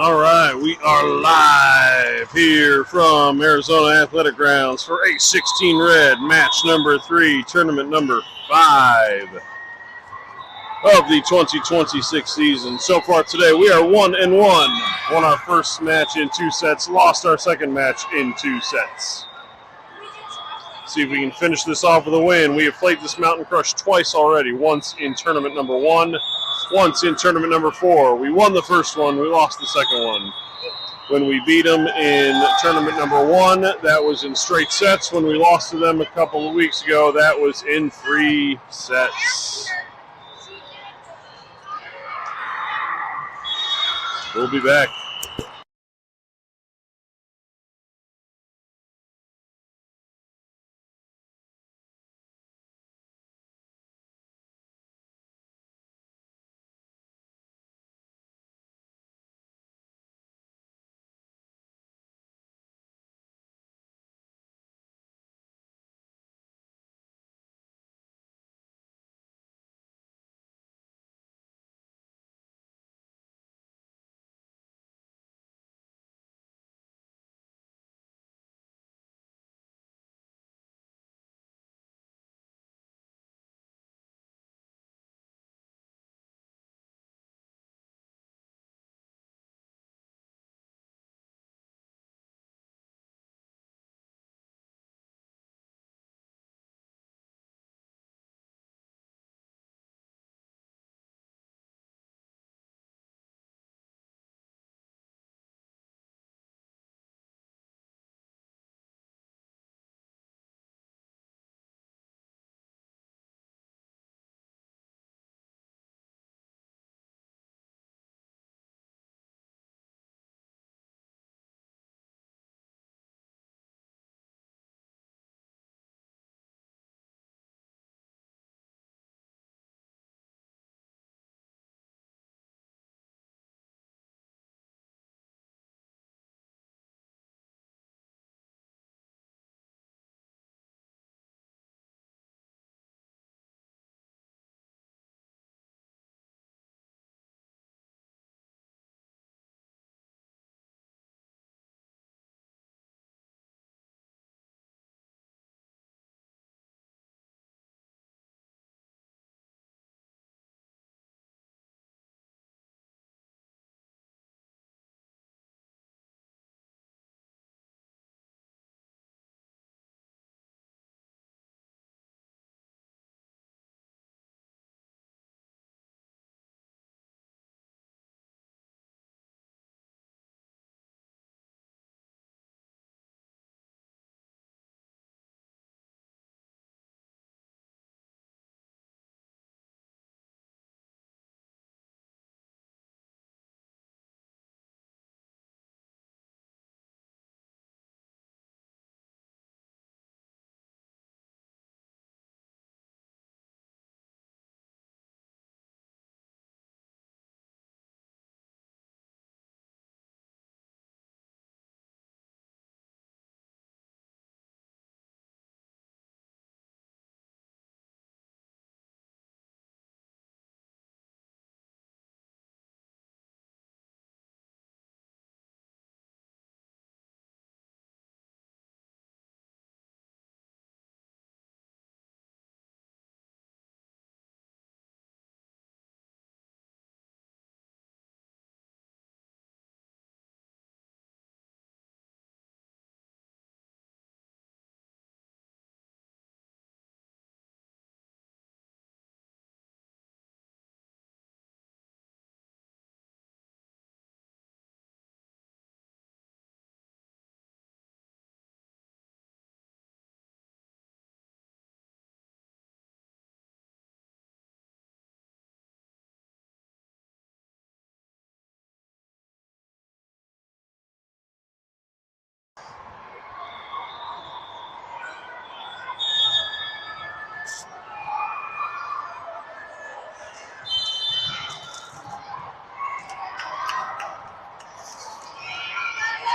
All right, we are live here from Arizona Athletic Grounds for A16 Red, match number 3, tournament number 5 of the 2026 season. So far today, we are 1-1. Won our first match in 2 sets, lost our second match in 2 sets. See if we can finish this off with a win. We have played this Mountain Crush twice already, once in tournament number 1, once in tournament number 4. We won the first one, we lost the second one. When we beat them in tournament number 1, that was in straight sets. When we lost to them a couple of weeks ago, that was in 3 sets. We'll be back.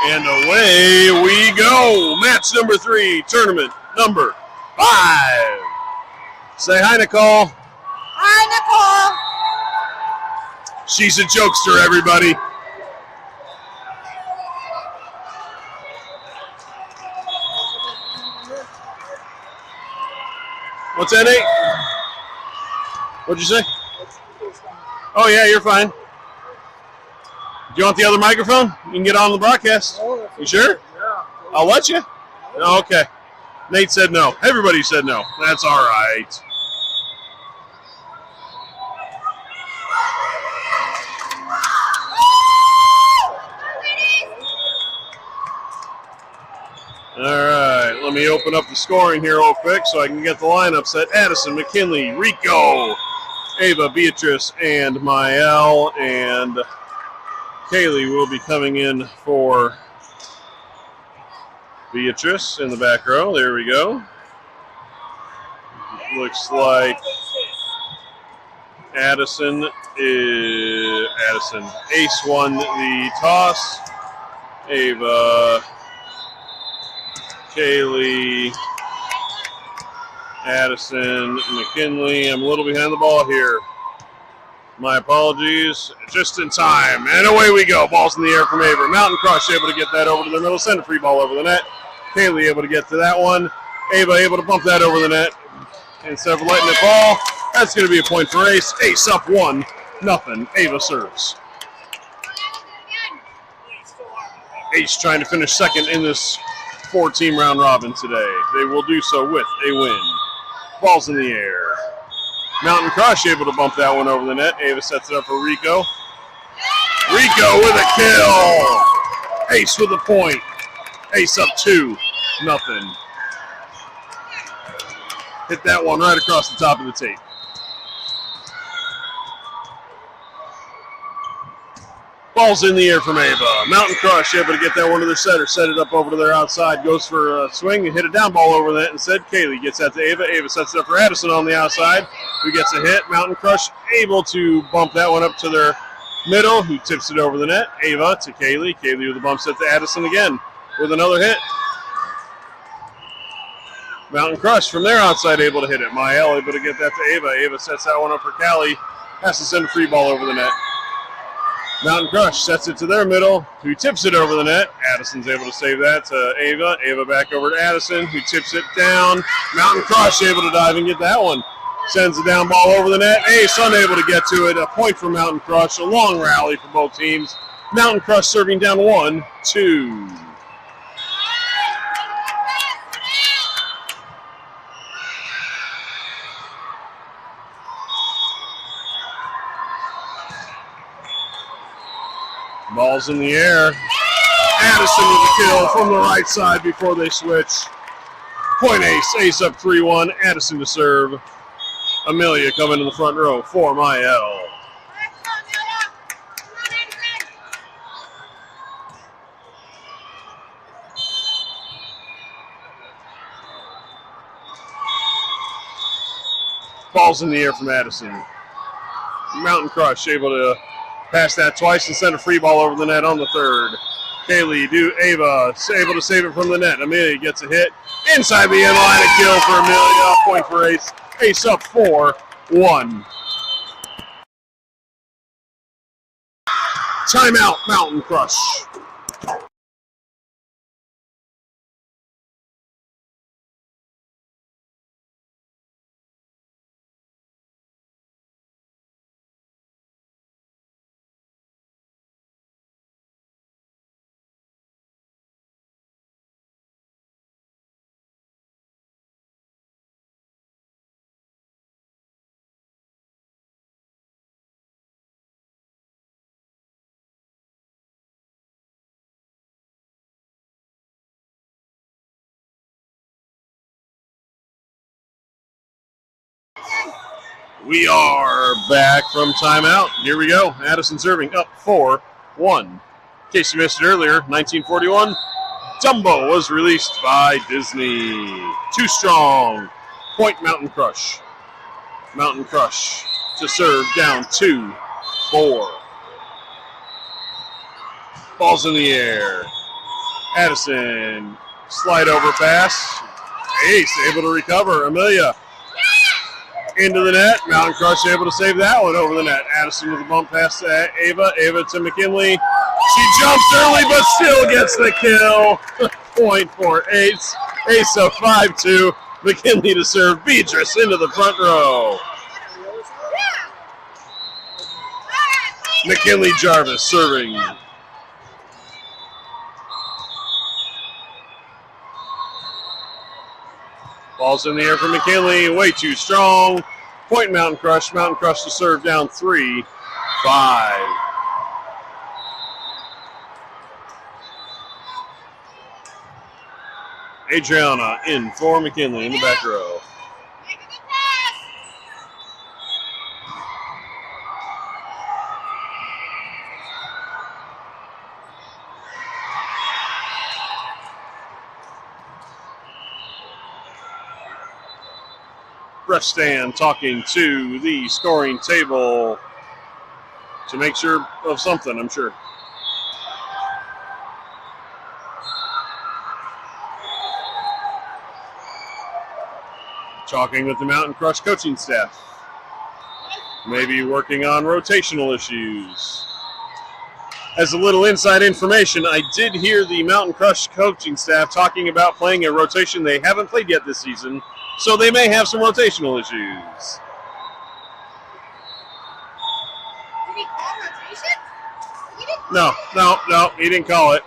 And away we go. Match number 3, tournament number 5. Say hi, Nicole. Hi, Nicole. She's a jokester, everybody. What's that, Nate? What'd you say? Oh, yeah, you're fine. Do you want the other microphone? You can get on the broadcast. You sure? Yeah. I'll let you. Oh, okay. Nate said no. Everybody said no. That's all right. All right, let me open up the scoring here real quick so I can get the lineup set. Addison, McKinley, Rico, Ava, Beatrice, and Mael, and Kaylee will be coming in for Beatrice in the back row. There we go. Looks like Addison. Ace won the toss. Ava, Kaylee, Addison, McKinley. I'm a little behind the ball here. My apologies. Just in time. And away we go. Ball's in the air from Ava. Mountain Crush able to get that over to the middle. Send a free ball over the net. Kaylee able to get to that one. Ava able to bump that over the net. Instead of letting it fall, that's going to be a point for Ace. Ace up 1-0. Ava serves. Ace trying to finish second in this 4-team round robin today. They will do so with a win. Ball's in the air. Mountain Crush able to bump that one over the net. Ava sets it up for Rico. Rico with a kill. Ace with a point. Ace up 2-0. Hit that one right across the top of the tape. Ball's in the air from Ava. Mountain Crush able to get that one to their setter. Set it up over to their outside. Goes for a swing and hit a down ball over that instead. Kaylee gets that to Ava. Ava sets it up for Addison on the outside, who gets a hit. Mountain Crush able to bump that one up to their middle, who tips it over the net. Ava to Kaylee. Kaylee with a bump set to Addison again with another hit. Mountain Crush from their outside able to hit it. Mael able to get that to Ava. Ava sets that one up for Callie. Has to send a free ball over the net. Mountain Crush sets it to their middle, who tips it over the net. Addison's able to save that to Ava. Ava back over to Addison, who tips it down. Mountain Crush able to dive and get that one. Sends the down ball over the net. Ace unable to get to it. A point for Mountain Crush. A long rally for both teams. Mountain Crush serving down 1-2. Ball's in the air. Addison with the kill from the right side before they switch. Point Ace. Ace up 3-1. Addison to serve. Amelia coming in the front row for Mael. Ball's in the air from Addison. Mountain Crush able to pass that twice and send a free ball over the net on the third. Kaylee Ava able to save it from the net. Amelia gets a hit inside the end line. A kill for Amelia. Point for Ace. Ace up 4-1. Timeout, Mountain Crush. We are back from timeout. Here we go. Addison serving up 4-1. In case you missed it earlier, 1941, Dumbo was released by Disney. Too strong. Point Mountain Crush. Mountain Crush to serve down 2-4. Ball's in the air. Addison, slide over pass. Ace able to recover. Amelia into the net. Mountain Crush able to save that one over the net. Addison with a bump pass to Ava. Ava to McKinley. She jumps early but still gets the kill. Point for Ace. Ace up 5-2. McKinley to serve. Beatrice into the front row. McKinley Jarvis serving. Ball's in the air for McKinley. Way too strong. Point Mountain Crush. Mountain Crush to serve down 3-5. Adriana in for McKinley in the back row. Ref stand talking to the scoring table to make sure of something, I'm sure. Talking with the Mountain Crush coaching staff. Maybe working on rotational issues. As a little inside information, I did hear the Mountain Crush coaching staff talking about playing a rotation they haven't played yet this season, so they may have some rotational issues. Did he call rotation? No, he didn't call it.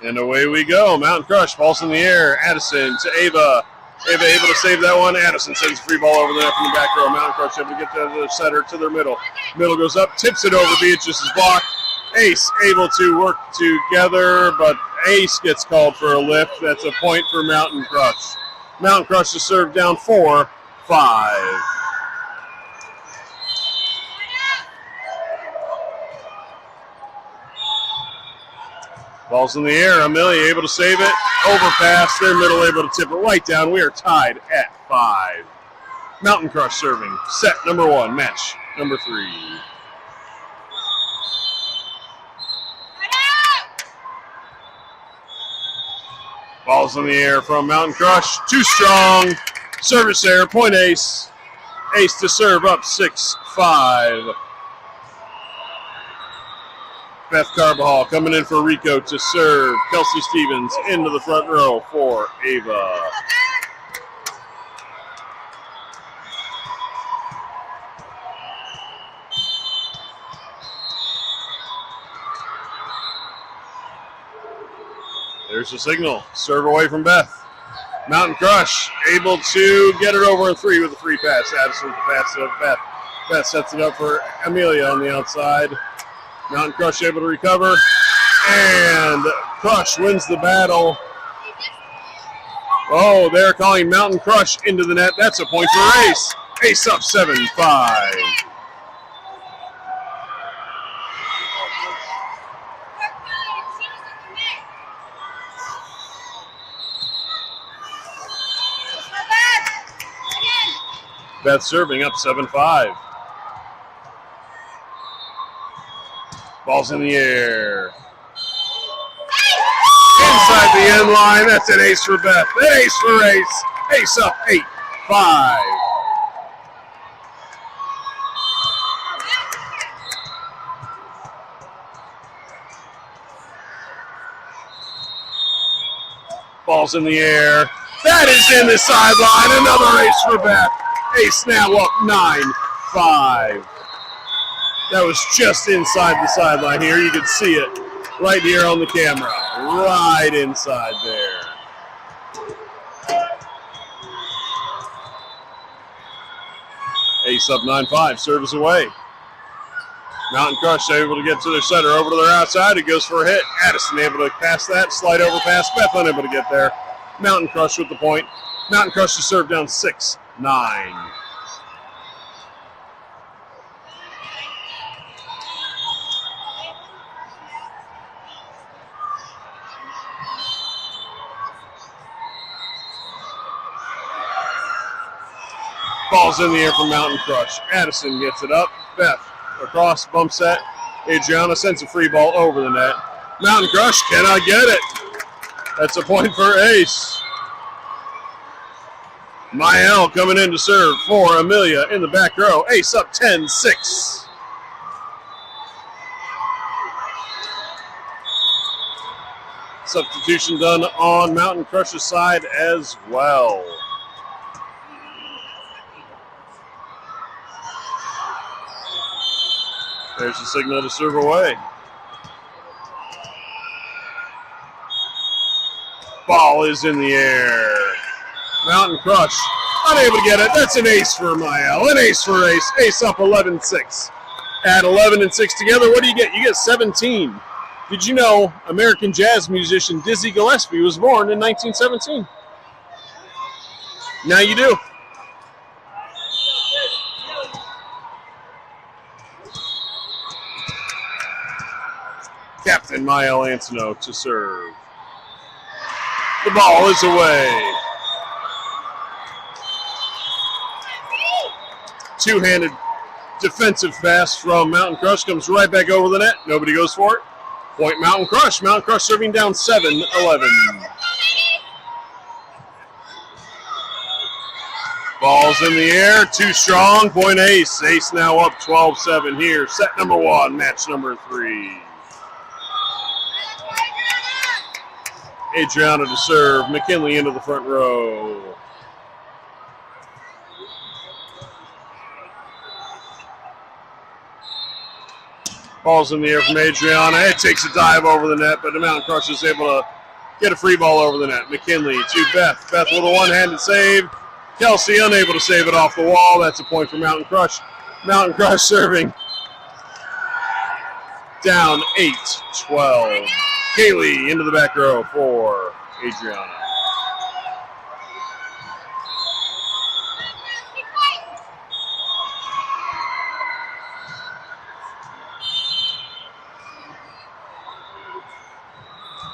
And away we go. Mountain Crush, ball's in the air. Addison to Ava. Ava able to save that one. Addison sends a free ball over there from the back row. Mountain Crush able to get the setter to their middle. Middle goes up, tips it over. Beatrice's block. Ace able to work together, but Ace gets called for a lift. That's a point for Mountain Crush. Mountain Crush to serve down 4-5. Ball's in the air. Amelia able to save it. Overpass. Their middle able to tip it right down. We are tied at 5. Mountain Crush serving. Set number 1. Match number 3. Ball's in the air from Mountain Crush. Too strong. Service error. Point Ace. Ace to serve up 6-5. Beth Carbajal coming in for Rico to serve. Kelsey Stevens into the front row for Ava. There's the signal. Serve away from Beth. Mountain Crush able to get it over in 3 with a free pass. Addison with the pass to Beth. Beth sets it up for Amelia on the outside. Mountain Crush able to recover, and Crush wins the battle. Oh, they're calling Mountain Crush into the net. That's a point for Ace. Ace up 7-5. Beth serving up 7-5. Ball's in the air. Inside the end line. That's an ace for Beth. An ace for Ace. Ace up 8-5. Ball's in the air. That is in the sideline. Another ace for Beth. Ace now up 9-5. That was just inside the sideline here. You can see it right here on the camera. Right inside there. Ace up 9-5. Service away. Mountain Crush able to get to their center. Over to their outside. It goes for a hit. Addison able to pass that. Slide over pass. Beth unable to get there. Mountain Crush with the point. Mountain Crush to serve down 6-9. Ball's in the air for Mountain Crush. Addison gets it up. Beth across, bump set. Adriana sends a free ball over the net. Mountain Crush cannot get it. That's a point for Ace. Mael coming in to serve for Amelia in the back row. Ace up 10-6. Substitution done on Mountain Crush's side as well. There's the signal to serve away. Ball is in the air. Mountain Crush unable to get it. That's an ace for Mael. An ace for Ace. Ace up 11-6. Add 11 and 6 together, what do you get? You get 17. Did you know American jazz musician Dizzy Gillespie was born in 1917? Now you do. Captain Mael Antono to serve. The ball is away. Two-handed defensive pass from Mountain Crush comes right back over the net. Nobody goes for it. Point Mountain Crush. Mountain Crush serving down 7-11. Ball's in the air. Too strong. Point Ace. Ace now up 12-7 here. Set number 1. Match number 3. Adriana to serve. McKinley into the front row. Ball's in the air from Adriana. It takes a dive over the net, but the Mountain Crush is able to get a free ball over the net. McKinley to Beth. Beth with a one-handed save. Kelsey unable to save it off the wall. That's a point for Mountain Crush. Mountain Crush serving down 8-12. Kaylee into the back row for Adriana.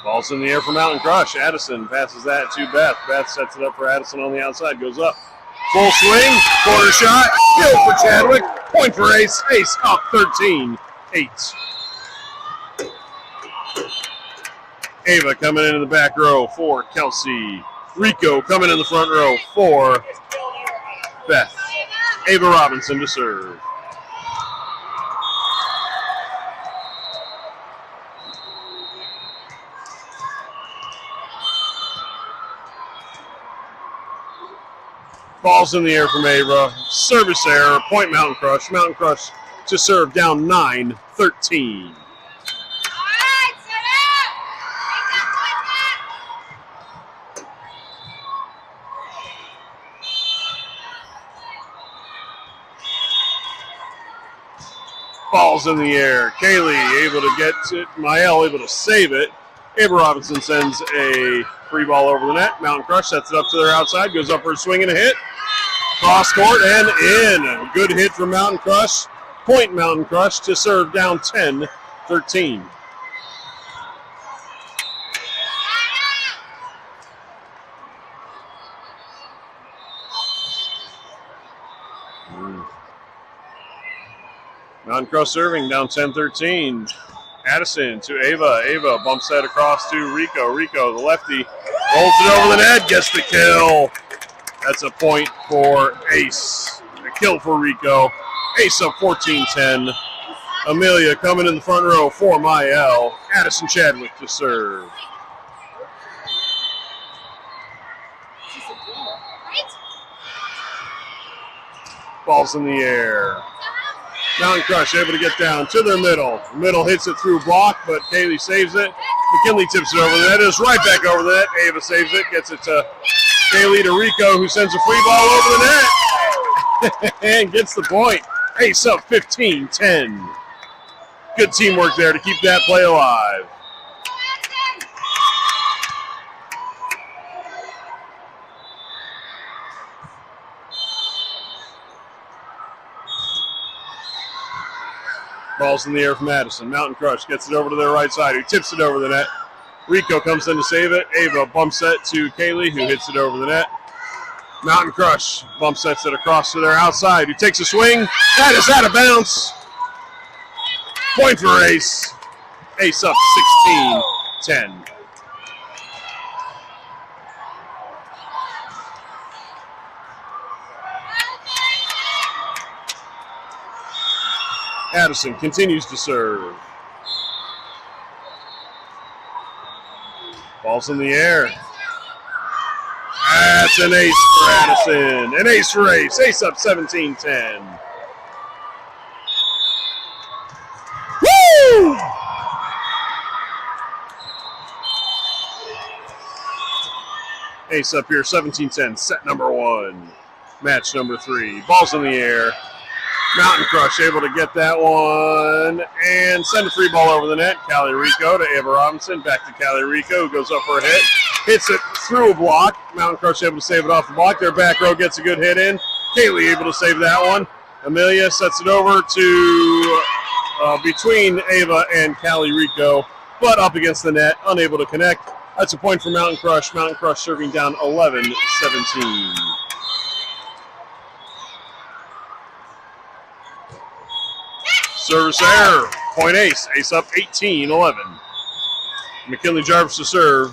Ball's in the air for Mountain Crush. Addison passes that to Beth. Beth sets it up for Addison on the outside. Goes up. Full swing. Corner shot. Kill for Chadwick. Point for Ace. Ace up 13-8. Ava coming in the back row for Kelsey. Rico coming in the front row for Beth. Ava Robinson to serve. Ball's in the air from Ava. Service error. Point Mountain Crush. Mountain Crush to serve down 9-13. Ball's in the air. Kaylee able to get it. Mael able to save it. Ava Robinson sends a free ball over the net. Mountain Crush sets it up to their outside. Goes up for a swing and a hit. Cross court and in. A good hit from Mountain Crush. Point Mountain Crush to serve down 10-13. Mountain Crush serving down 10-13. Addison to Ava. Ava bumps that across to Rico. Rico, the lefty, rolls it over the net, gets the kill. That's a point for Ace. A kill for Rico. Ace up 14-10. Amelia coming in the front row for Mael. Addison Chadwick to serve. Ball's in the air. Mountain Crush able to get down to their middle. Middle hits it through block, but Kaylee saves it. McKinley tips it over the net. It's right back over the net. Ava saves it. Gets it to Kaylee to Rico, who sends a free ball over the net. And gets the point. Ace up 15-10. Good teamwork there to keep that play alive. Ball's in the air from Addison. Mountain Crush gets it over to their right side, who tips it over the net. Rico comes in to save it. Ava bumps that to Kaylee, who hits it over the net. Mountain Crush bump sets it across to their outside, who takes a swing. That is out of bounds. Point for Ace. Ace up 16-10. Addison continues to serve. Ball's in the air. That's an ace for Addison. An ace for Ace. Ace up 17-10. Woo! Ace up here, 17-10. Set number 1. Match number 3. Ball's in the air. Mountain Crush able to get that one and send a free ball over the net. Callie Rico to Ava Robinson. Back to Callie Rico, who goes up for a hit. Hits it through a block. Mountain Crush able to save it off the block. Their back row gets a good hit in. Kaylee able to save that one. Amelia sets it over to between Ava and Callie Rico, but up against the net, unable to connect. That's a point for Mountain Crush. Mountain Crush serving down 11-17. Service error. Point Ace. Ace up 18-11. McKinley Jarvis to serve.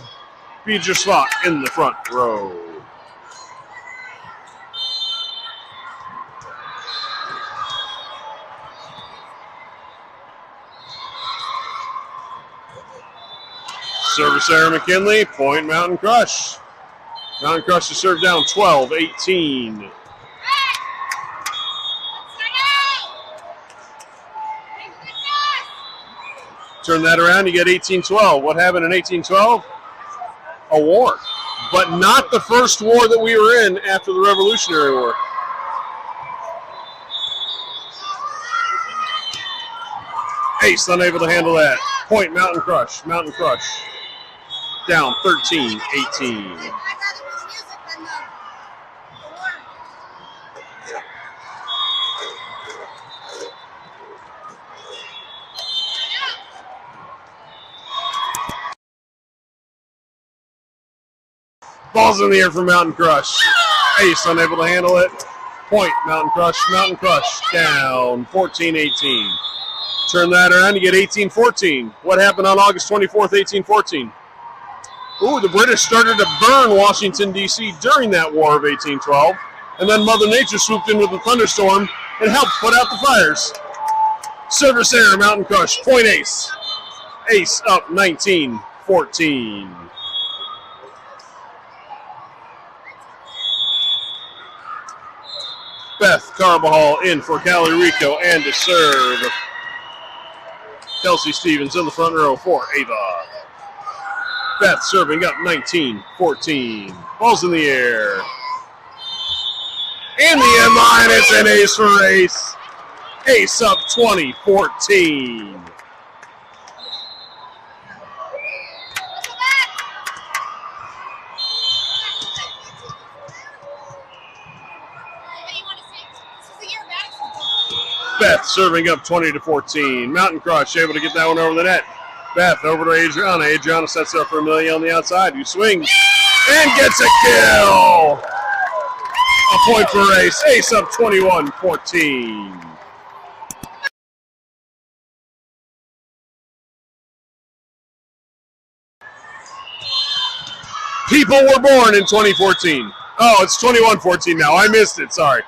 Feed your spot in the front row. Service error McKinley. Point Mountain Crush. Mountain Crush to serve down 12-18. Turn that around, you get 18-12. What happened in 18-12? A war. But not the first war that we were in after the Revolutionary War. Ace unable to handle that. Point Mountain Crush. Mountain Crush. Down 13-18. Ball's in the air for Mountain Crush. Ace unable to handle it. Point Mountain Crush. Mountain Crush down 14-18. Turn that around, you get 18-14. What happened on August 24th, 1814? Ooh, the British started to burn Washington, D.C. during that War of 1812. And then Mother Nature swooped in with a thunderstorm and helped put out the fires. Service error, Mountain Crush. Point Ace. Ace up 19-14. Beth Carbajal in for Callie Rico and to serve. Kelsey Stevens in the front row for Ava. Beth serving up 19-14. Ball's in the air. In the end line, it's an ace for Ace. Ace up 20-14. Beth serving up 20-14. Mountain Crush able to get that one over the net. Beth over to Adriana. Adriana sets it up for Amelia on the outside, who swings and gets a kill. A point for Ace. Ace up 21-14. People were born in 2014. Oh, it's 21-14 now. I missed it. Sorry.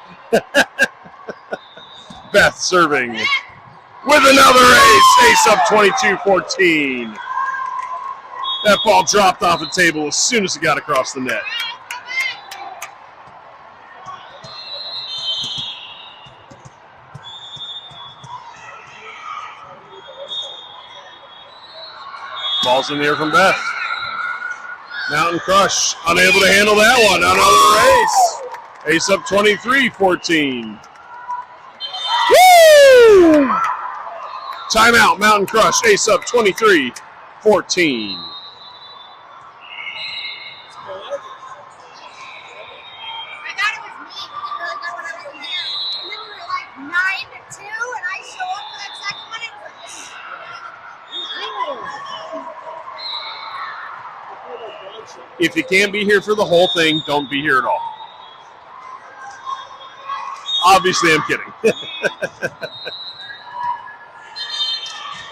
Beth serving with another ace. Ace up 22-14. That ball dropped off the table as soon as it got across the net. Ball's in the air from Beth. Mountain Crush unable to handle that one. Another ace. Ace up 23-14. Woo! Timeout, Mountain Crush. Ace up 23-14. If you can't be here for the whole thing, don't be here at all. Obviously, I'm kidding.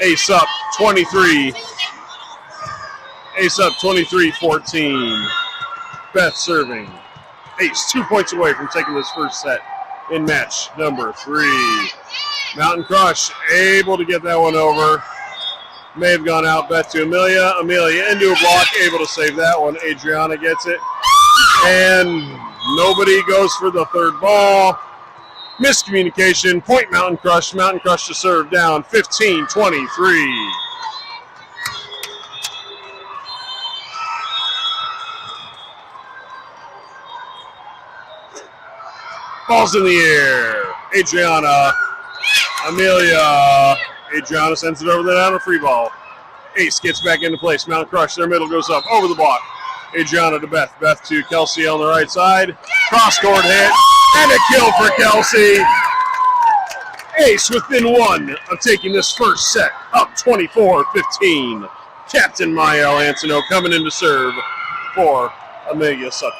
Ace up 23. Ace up 23-14. Beth serving. Ace 2 points away from taking this first set in match number 3. Mountain Crush able to get that one over. May have gone out. Beth to Amelia. Amelia into a block. Able to save that one. Adriana gets it. And nobody goes for the third ball. Miscommunication. Point Mountain Crush. Mountain Crush to serve down 15-23. Ball's in the air. Adriana. Amelia. Adriana sends it over the down, a free ball. Ace gets back into place. Mountain Crush. Their middle goes up over the block. Adriana to Beth. Beth to Kelsey on the right side. Cross court hit. And a kill for Kelsey. Ace within one of taking this first set. Up 24-15. Captain Mael Antono coming in to serve for Amelia Sutton.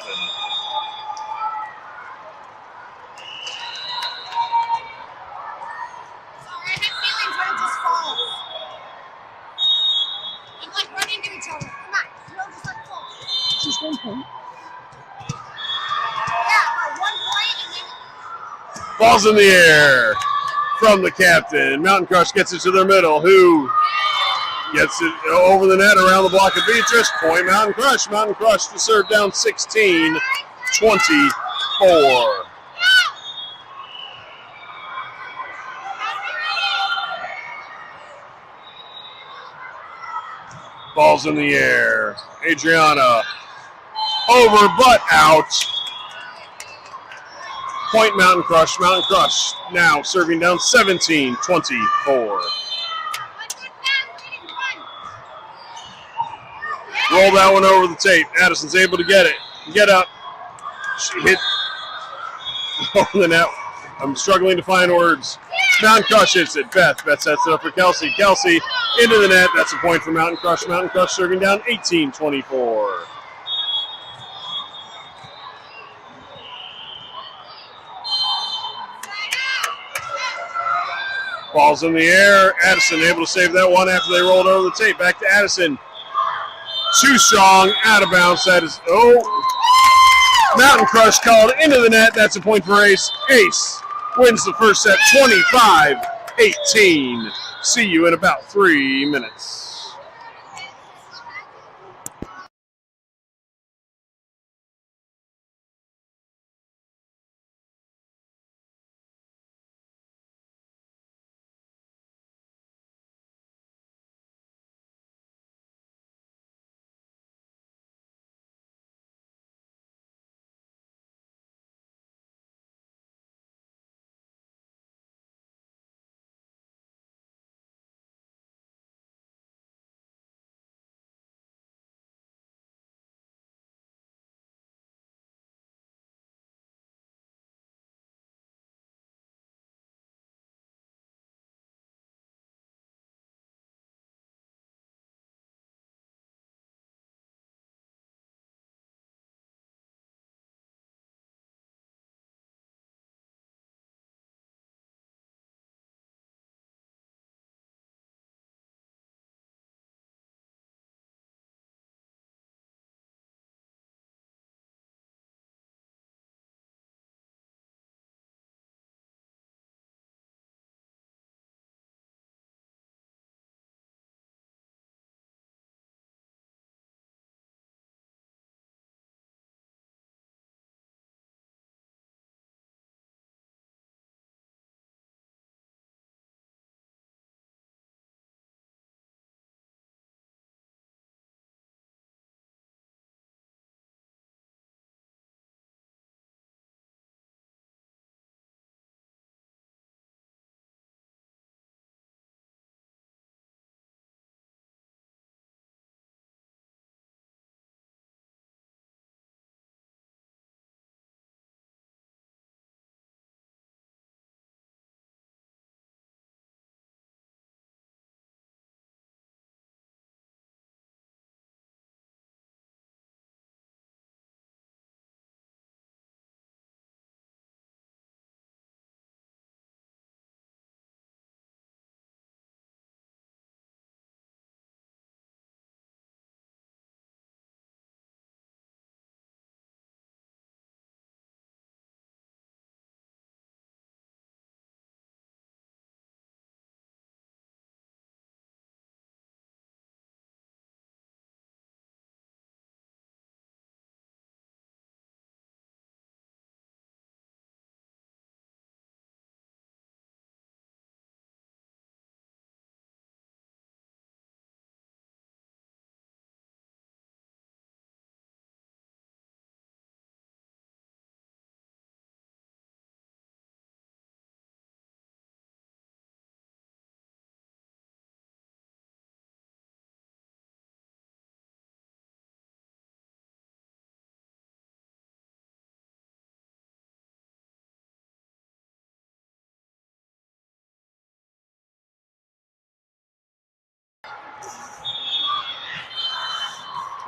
Just 1 point. Yeah, by 1 point and then. Ball's in the air from the captain. Mountain Crush gets it to their middle. Who gets it over the net around the block of Beatrice. Point Mountain Crush. Mountain Crush to serve down 16-24. Ball's in the air. Adriana over but out. Point Mountain Crush. Mountain Crush now serving down 17-24. Roll that one over the tape. Addison's able to get it. Get up. She hit over the net. I'm struggling to find words. Mountain Crush hits it. Beth sets it up for Kelsey. Kelsey into the net. That's a point for Mountain Crush. Mountain Crush serving down 18-24. Ball's in the air. Addison able to save that one after they rolled over the tape. Back to Addison. Too strong. Out of bounds. That is, Mountain Crush called into the net. That's a point for Ace. Ace wins the first set 25-18. See you in about 3 minutes.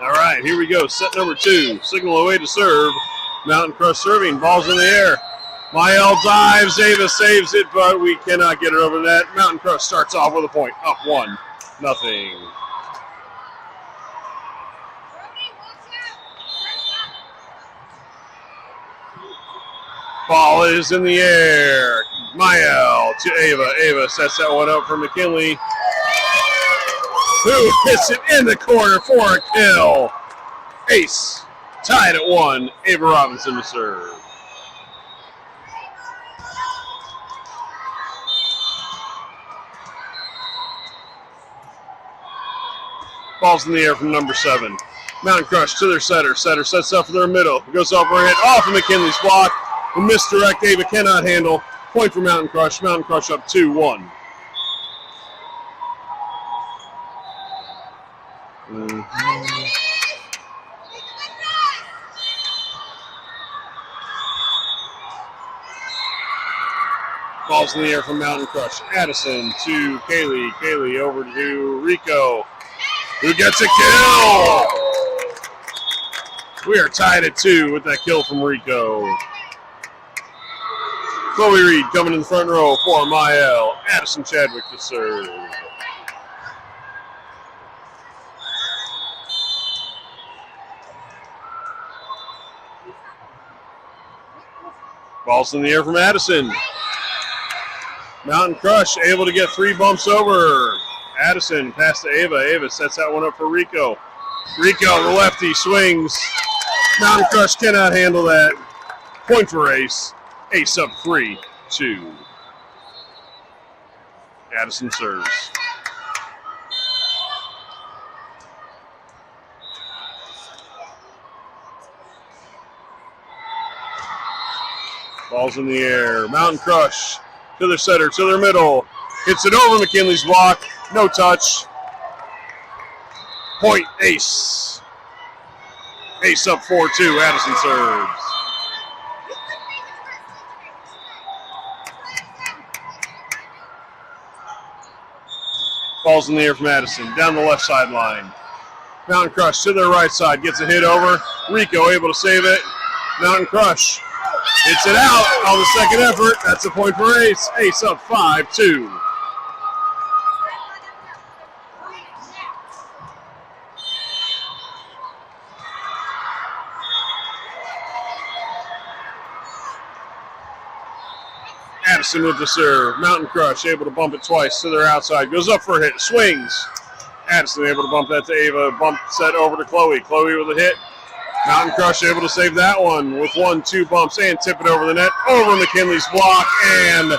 All right, here we go. Set number 2. Signal away to serve. Mountain Crush serving. Ball's in the air. Mael dives. Ava saves it, but we cannot get it over the net. Mountain Crush starts off with a point. Up 1-0. Ball is in the air. Mael to Ava. Ava sets that one up for McKinley, who hits it in the corner for a kill. Ace tied at 1. Ava Robinson to serve. Ball's in the air from number 7. Mountain Crush to their setter. Setter sets up for their middle. Goes over a hit off of McKinley's block. A misdirect Ava cannot handle. Point for Mountain Crush. Mountain Crush up 2-1. Ball's in the air from Mountain Crush. Addison to Kaylee. Kaylee over to Rico, who gets a kill. We are tied at 2 with that kill from Rico. Chloe Reed coming in the front row for Mael. Addison Chadwick to serve. Ball's in the air from Addison. Mountain Crush able to get 3 bumps over. Addison pass to Ava. Ava sets that one up for Rico. Rico, the lefty, swings. Mountain Crush cannot handle that. Point for Ace. Ace up 3-2. Addison serves. Ball's in the air. Mountain Crush to their setter, to their middle. Hits it over McKinley's block. No touch. Point, Ace. Ace up 4-2. Addison serves. Ball's in the air from Addison. Down the left sideline. Mountain Crush to their right side. Gets a hit over. Rico able to save it. Mountain Crush hits it out on the second effort. That's a point for Ace. Ace up 5-2. Addison with the serve. Mountain Crush able to bump it twice to their outside. Goes up for a hit. Swings. Addison able to bump that to Ava. Bump set over to Chloe. Chloe with a hit. Mountain Crush able to save that one with 1-2 bumps and tip it over the net. Over McKinley's block, and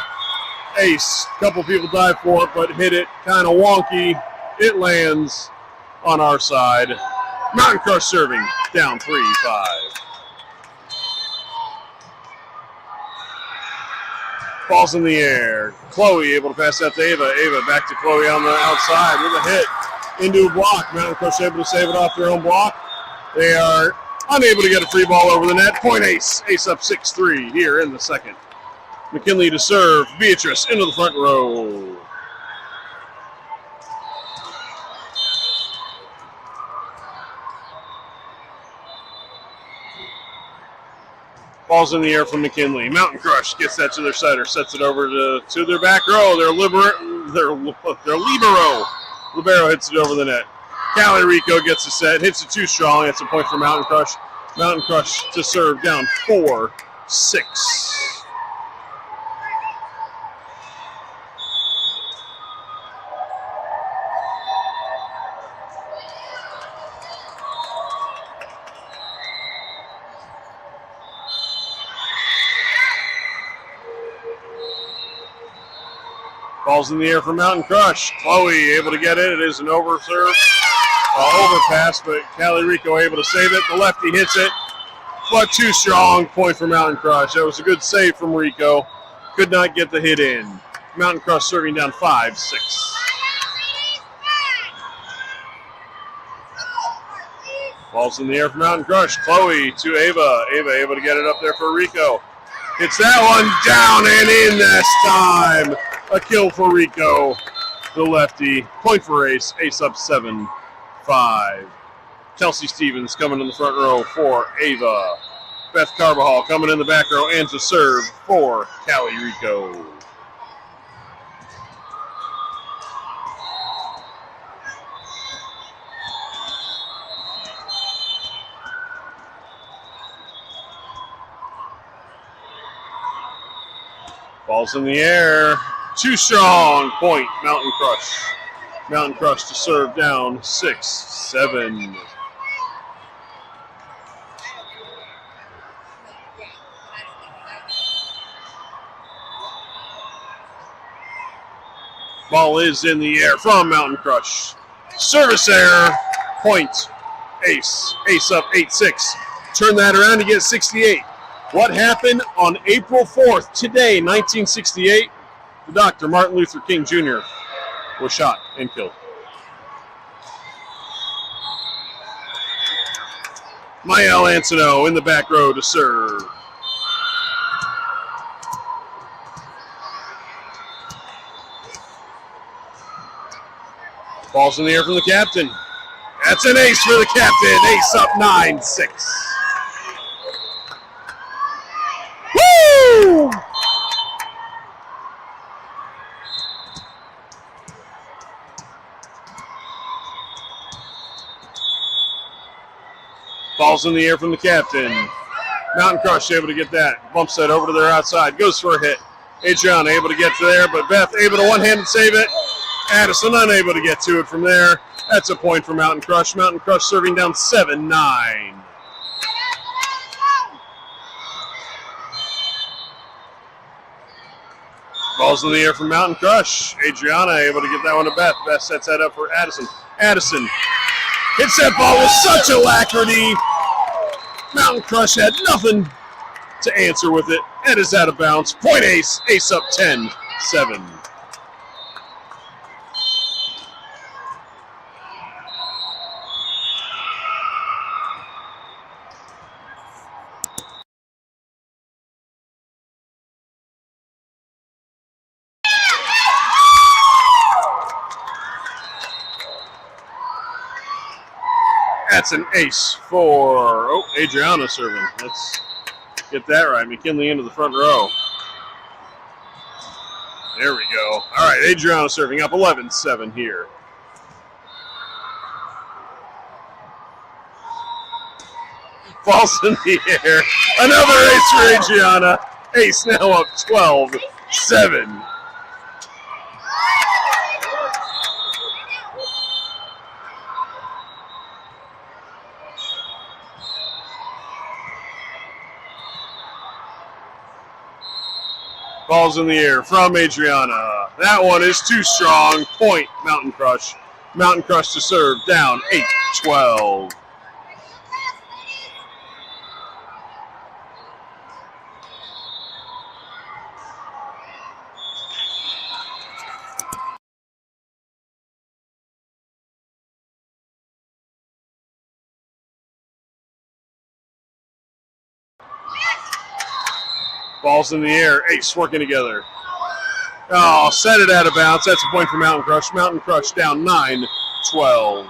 Ace. A couple people dive for it, but hit it kind of wonky. It lands on our side. Mountain Crush serving. Down 3-5. Ball's in the air. Chloe able to pass that to Ava. Ava back to Chloe on the outside with a hit into a block. Mountain Crush able to save it off their own block. They are unable to get a free ball over the net. Point Ace. Ace up 6-3 here in the second. McKinley to serve. Beatrice into the front row. Ball's in the air from McKinley. Mountain Crush gets that to their setter. Sets it over to their back row. Their libero. Libero hits it over the net. Callie Rico gets a set. Hits it too strong. That's a point for Mountain Crush. Mountain Crush to serve. Down 4-6. Ball's in the air for Mountain Crush. Chloe able to get it. It is an overserve. Overpass, but Callie Rico able to save it. The lefty hits it, but too strong. Point for Mountain Crush. That was a good save from Rico. Could not get the hit in. Mountain Crush serving down 5-6. Ball's in the air for Mountain Crush. Chloe to Ava. Ava able to get it up there for Rico. Hits that one down and in this time. A kill for Rico. the lefty. Point for Ace. Ace up 7-5. Kelsey Stevens coming in the front row for Ava. Beth Carbajal coming in the back row and to serve for Cali Rico. Ball's in the air. Too strong. Point. Mountain Crush. Mountain Crush to serve down 6-7. Ball is in the air from Mountain Crush. Service error. Point. Ace. Ace up 8-6. Turn that around to get 68. What happened on April 4th, today, 1968? The Dr. Martin Luther King Jr. was shot and killed. Mael Antono in the back row to serve. Ball's in the air from the captain. That's an ace for the captain. Ace up 9-6. Woo! Ball's in the air from the captain. Mountain Crush able to get that. Bumps that over to their outside. Goes for a hit. Adriana able to get to there, but Beth able to one-handed save it. Addison unable to get to it from there. That's a point for Mountain Crush. Mountain Crush serving down 7-9. Ball's in the air from Mountain Crush. Adriana able to get that one to Beth. Beth sets that up for Addison. Addison hits that ball with such alacrity. Mountain Crush had nothing to answer with it. It is out of bounds. Point Ace. Ace up 10-7. That's an ace for Adriana serving. Let's get that right. McKinley into the front row. There we go. All right, Adriana serving up 11-7 here. Falls in the air. Another ace for Adriana. Ace now up 12-7. Ball's in the air from Adriana. That one is too strong. Point, Mountain Crush. Mountain Crush to serve, down 8-12. Ball's in the air. Ace working together. Oh, set it out of bounds. That's a point for Mountain Crush. Mountain Crush down 9-12.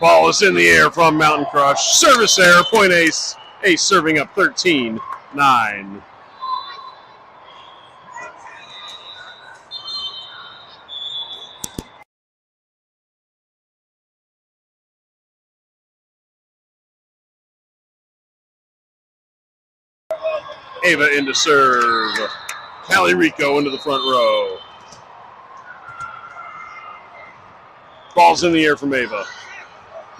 Ball is in the air from Mountain Crush. Service error. Point Ace. Ace serving up 13-9. Ava into serve. Cali Rico into the front row. Ball's in the air from Ava.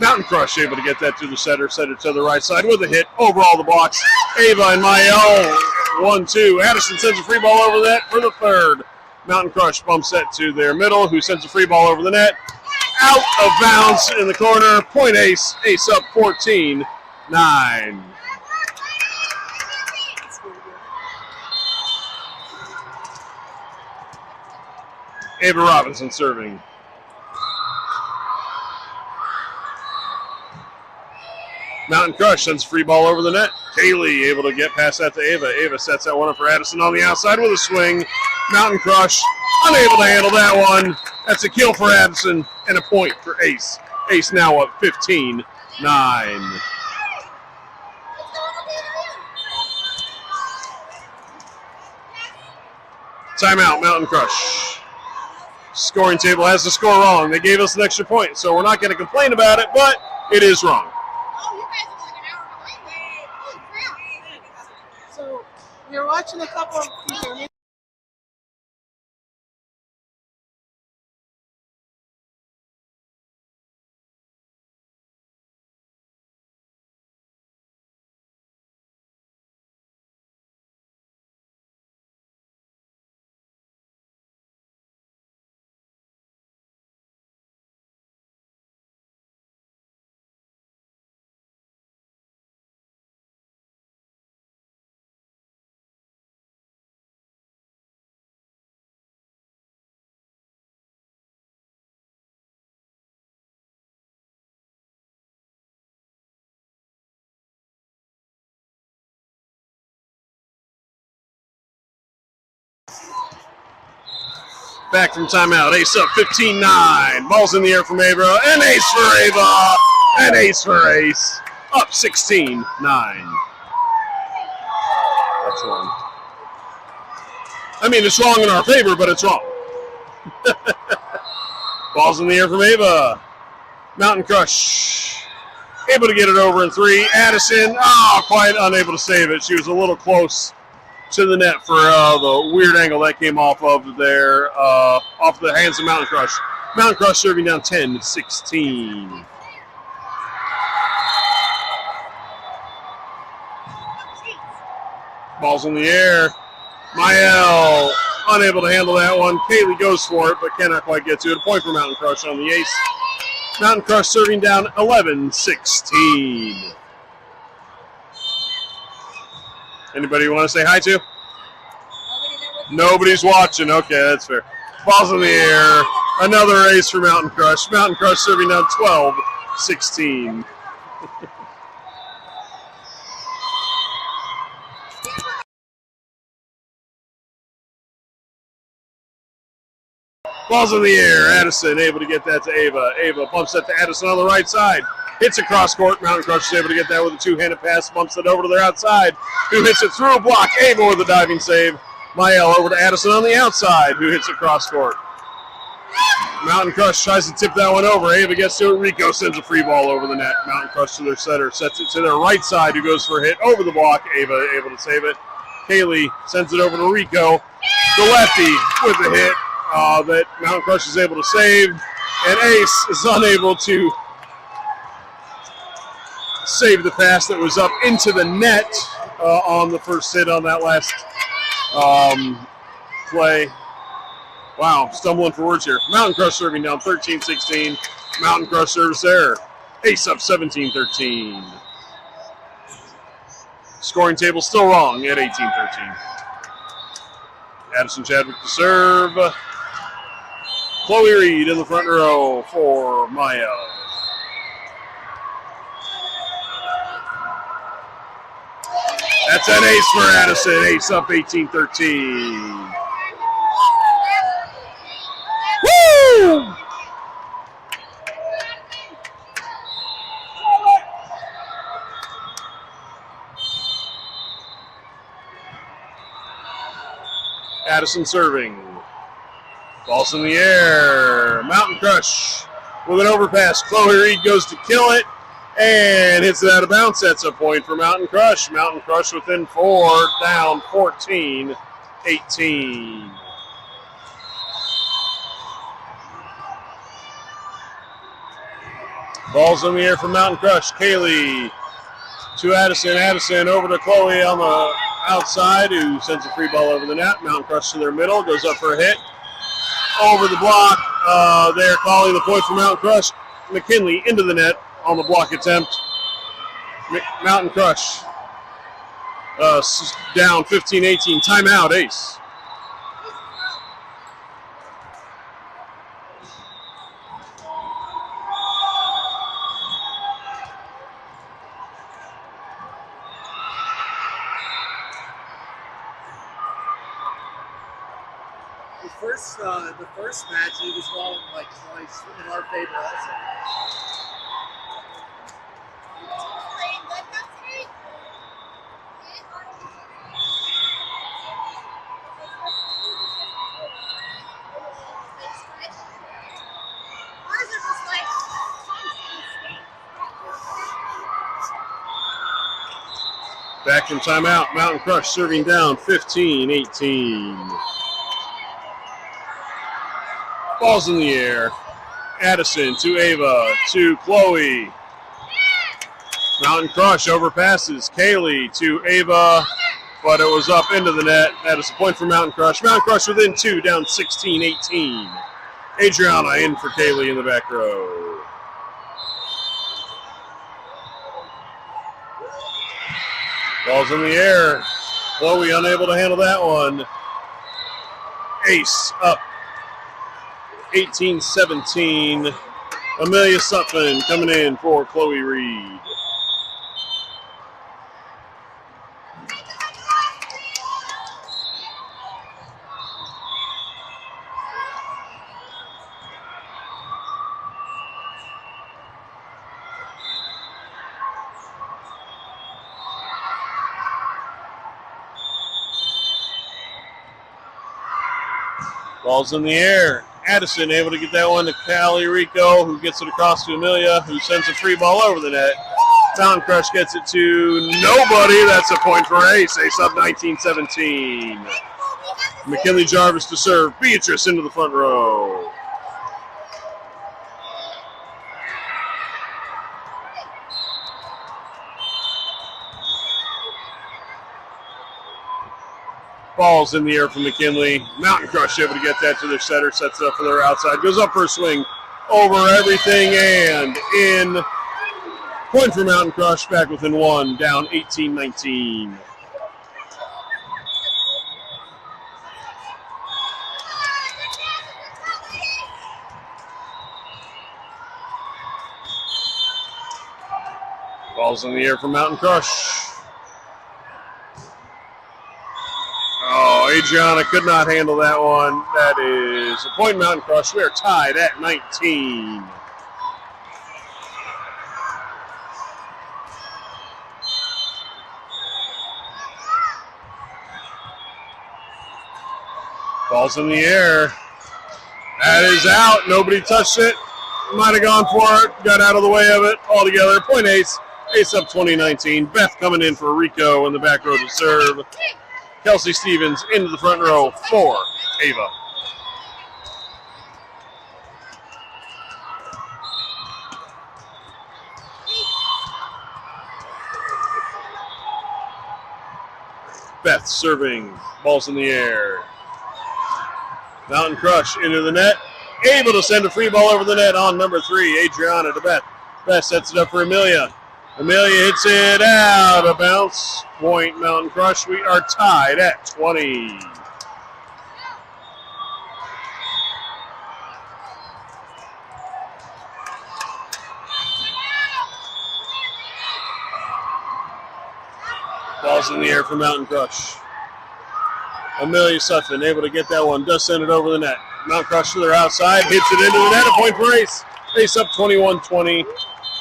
Mountain Crush able to get that to the setter to the right side with a hit over all the blocks. Ava and Mael, 1-2. Addison sends a free ball over that for the third. Mountain Crush bumps that to their middle, who sends a free ball over the net. Out of bounds in the corner. Point Ace. Ace up 14-9. Ava Robinson serving. Mountain Crush sends free ball over the net. Kaylee able to get past that to Ava. Ava sets that one up for Addison on the outside with a swing. Mountain Crush unable to handle that one. That's a kill for Addison and a point for Ace. Ace now up 15-9. Timeout, Mountain Crush. Scoring table has the score wrong. They gave us an extra point, so we're not going to complain about it, but it is wrong. Oh, you guys are like an hour behind. Holy crap. So you're watching a couple of people. Back from timeout. Ace up 15-9. Ball's in the air from Ava. An ace for Ava. An ace for Ace. Up 16-9. That's wrong. I mean, it's wrong in our favor, but it's wrong. Ball's in the air from Ava. Mountain Crush. Able to get it over in 3. Addison, quite unable to save it. She was a little close to the net for the weird angle that came off of there, off the hands of Mountain Crush. Mountain Crush serving down 10-16. Ball's in the air. Mael unable to handle that one. Kaylee goes for it, but cannot quite get to it. A point for Mountain Crush on the ace. Mountain Crush serving down 11-16. Anybody you want to say hi to? Nobody's watching. Okay, that's fair. Ball's in the air. Another ace for Mountain Crush. Mountain Crush serving down 12-16. Ball's in the air. Addison able to get that to Ava. Ava bumps that to Addison on the right side. Hits across court. Mountain Crush is able to get that with a two-handed pass. Bumps it over to their outside. Who hits it through a block. Ava with a diving save. Mael over to Addison on the outside. Who hits it cross court. Mountain Crush tries to tip that one over. Ava gets to it. Rico sends a free ball over the net. Mountain Crush to their setter. Sets it to their right side. Who goes for a hit over the block. Ava able to save it. Kaylee sends it over to Rico. The lefty with the hit that Mountain Crush is able to save. And Ace is unable to save the pass that was up into the net on the first hit on that last play. Wow, stumbling for words here. Mountain Crush serving down 13-16. Mountain Crush service error. Ace up 17-13. Scoring table still wrong at 18-13. Addison Chadwick to serve. Chloe Reed in the front row for Mael. That's an ace for Addison. Ace up 18-13. Woo! Addison serving. Ball's in the air. Mountain Crush with an overpass. Chloe Reed goes to kill it and hits it out of bounds. That's a point for Mountain Crush. Mountain Crush within 4, down 14-18. Ball's in the air for Mountain Crush. Kaylee to Addison. Addison over to Chloe on the outside, who sends a free ball over the net. Mountain Crush to their middle, goes up for a hit. Over the block, they're calling the point for Mountain Crush. McKinley into the net on the block attempt. Mountain Crush down 15-18. Timeout, Ace. The first match, it was won like twice in our favor also. Back from timeout, Mountain Crush serving down 15-18. Ball's in the air. Addison to Ava to Chloe. Mountain Crush overpasses Kaylee to Ava, but it was up into the net. That is a point for Mountain Crush. Mountain Crush within 2, down 16-18. Adriana in for Kaylee in the back row. Ball's in the air. Chloe unable to handle that one. Ace up 18-17. Amelia Sutphin coming in for Chloe Reed. Ball's in the air. Addison able to get that one to Callie Rico, who gets it across to Amelia, who sends a free ball over the net. Mountain Crush gets it to nobody. That's a point for Ace. Ace up 19-17. McKinley Jarvis to serve. Beatrice into the front row. Ball's in the air from McKinley. Mountain Crush able to get that to their setter. Sets it up for their outside. Goes up for a swing. Over everything and in. Point for Mountain Crush. Back within 1. Down 18-19. Ball's in the air for Mountain Crush. Oh, Adriana could not handle that one. That is a point, Mountain Crush. We are tied at 19. Ball's in the air. That is out. Nobody touched it. Might have gone for it. Got out of the way of it altogether. Point Ace. Ace up 20-19. Beth coming in for Rico in the back row to serve. Kelsey Stevens into the front row for Ava. Beth serving. Ball's in the air. Mountain Crush into the net. Able to send a free ball over the net on number 3, Adriana to Beth. Beth sets it up for Amelia. Amelia hits it out of bounds. Point Mountain Crush. We are tied at 20. Ball's in the air for Mountain Crush. Amelia Sutphin able to get that one. Does send it over the net. Mountain Crush to their outside. Hits it into the net. A point for Ace. Ace up 21-20.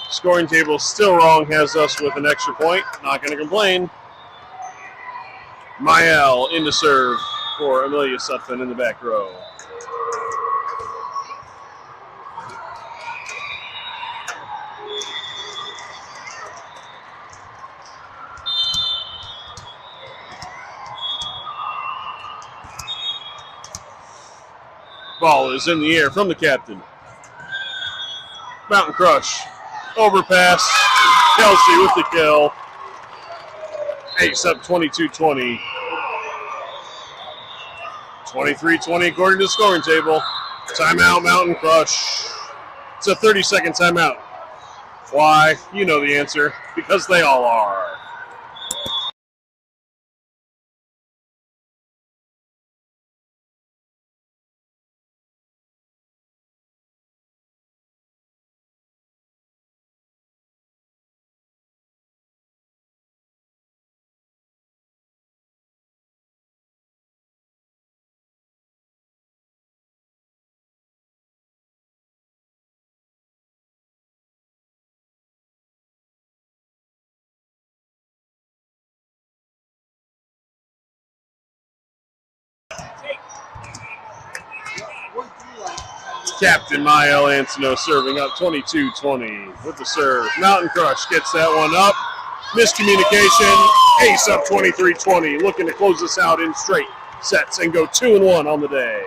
Scoring table still wrong. Has us with an extra point. Not going to complain. Mael in to serve for Amelia Sutphin in the back row. Ball is in the air from the captain. Mountain Crush. Overpass. Kelsey with the kill. Ace up 22-20. 23-20 according to the scoring table. Timeout, Mountain Crush. It's a 30-second timeout. Why? You know the answer. Because they all are. Captain Mael Antono serving up 22-20 with the serve. Mountain Crush gets that one up. Miscommunication. Ace up 23-20. Looking to close this out in straight sets and go 2-1 on the day.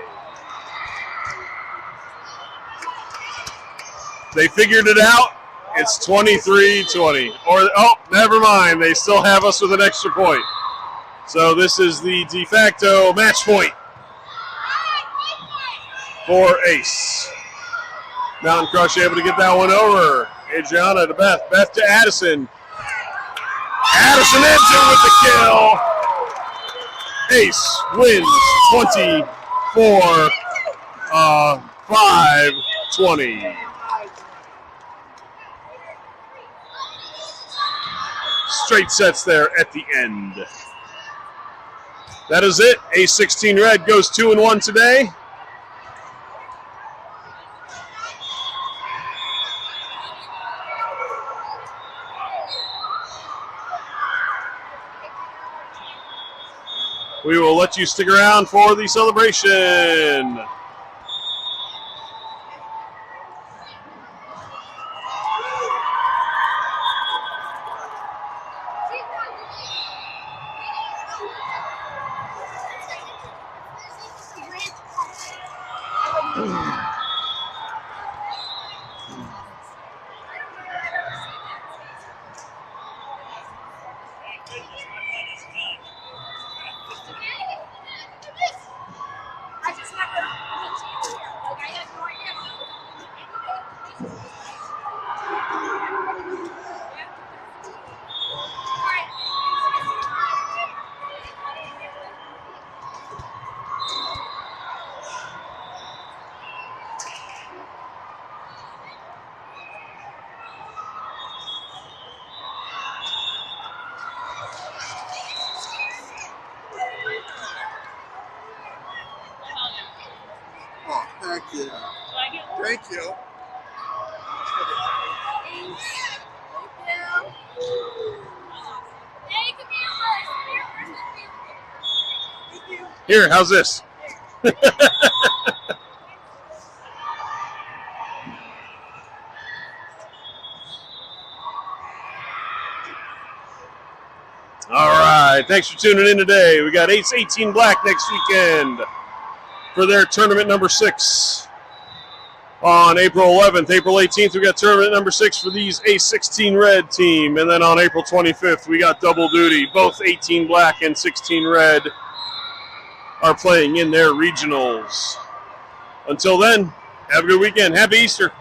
They figured it out. It's 23-20. Or, oh, never mind. They still have us with an extra point. So this is the de facto match point for Ace. Mountain Crush able to get that one over. Adriana to Beth. Beth to Addison. Addison ends it with the kill. Ace wins 24-5-20. Straight sets there at the end. That is it. A16 Red goes 2-1 today. We will let you stick around for the celebration. Oh, thank you. Thank you. Here, how's this? All right, thanks for tuning in today. We got Ace 18 Black next weekend for their tournament number 6 on April 11th. April 18th, we got tournament number 6 for these Ace 16 Red team. And then on April 25th, we got double duty. Both 18 Black and 16 Red are playing in their regionals. Until then, have a good weekend. Happy Easter.